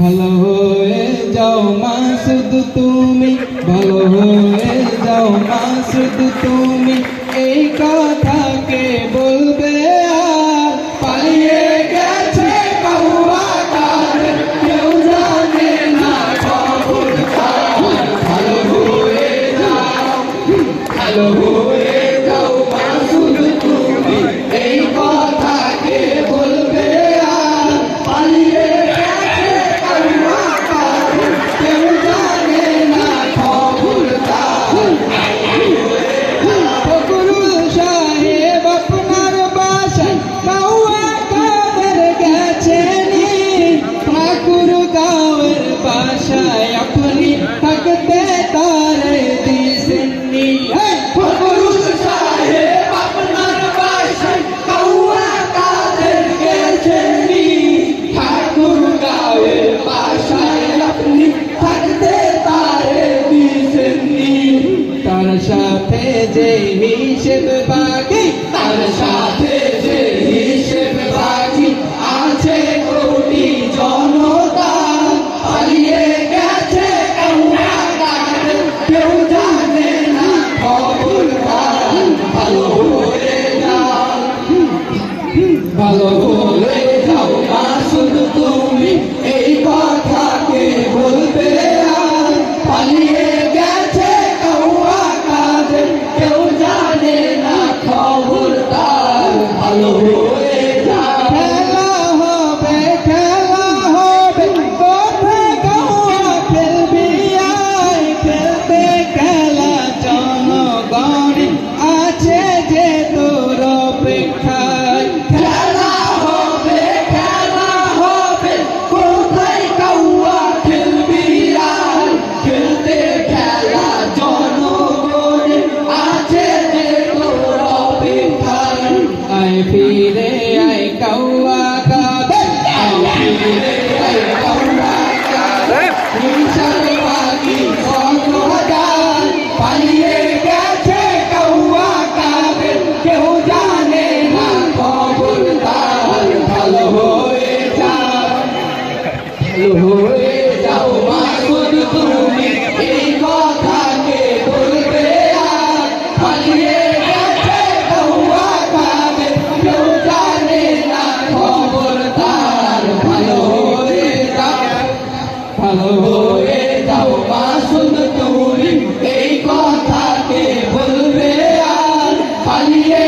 ভালো হয়ে যাও মাসুদ তুমি, ভালো হয়ে যাও মাসুদ তুমি, এই কথাকে বলবে আর পালিয়ে গেছে কাউয়া কার, কেউ জানে না খবর কার। ভালো হয়ে যাও, ভালো হয়ে যাও মাসুদ তুমি, এই কথাকে বলবে আর পালিয়ে গেছে কাউয়া কার, কেউ জানে না খবর কার। ফকরুল সাহেব আপনার বাসায় কাউয়া কাদের গেছেন, ঠাকুর গাঁয়ের বাসায় আপনি থাকতে তারে দিছেননি। ফকরুল সাহেব আপনার বাসায় কাউয়া কাদের গেছেননি, ঠাকুর গাঁয়ের বাসায় আপনি থাকতে তারে দিছেননি। তার সাথে যে হিসেব বাকি, তার সাথে যে হিসেব বাকি আছে কোটি জনতা, পালিয়ে গেছে কাউয়া কার, কেউ জানে না খবর কার। ভালো হয়ে যাও, ভালো হয়ে যাও মাসুদ তুমি, এই কথাকে বলবে আর পালিয়ে গেছে কাউয়া কাদের, কেউ জানে না খবর তার। ভালো হয়ে যাও। খেলা হবে, খেলা হবে, কোথায় কাউয়া খেলবি আয়, খেলতে খেলা জনগণ আছে যে তোর অপেক্ষায়। খেলা হবে, খেলা হবে, কোথায় কাউয়া খেলবি আয়, খেলতে খেলা জনগণ আছে যে তোর অপেক্ষায়। আয় ফিরে আয় কাউয়া কাদের, আয় ফিরে আয় কাউয়া কাদের, হিংসার বাকি অন্ধকার, পালিয়ে গেছে কাউয়া কাদের, কেউ জানে না খবর তার। ভালো হয়ে যাও, ভালো হয়ে যাও মাসুদ তুমি, এই কথাকে বলবে আর পালিয়ে গেছে কাউয়া কাদের, কেউ জানে না খবর তার। ভালো হয়ে যাও, ভালো হয়ে যাও মাসুদ তুমি, এই কথাকে বলবে আর পালিয়ে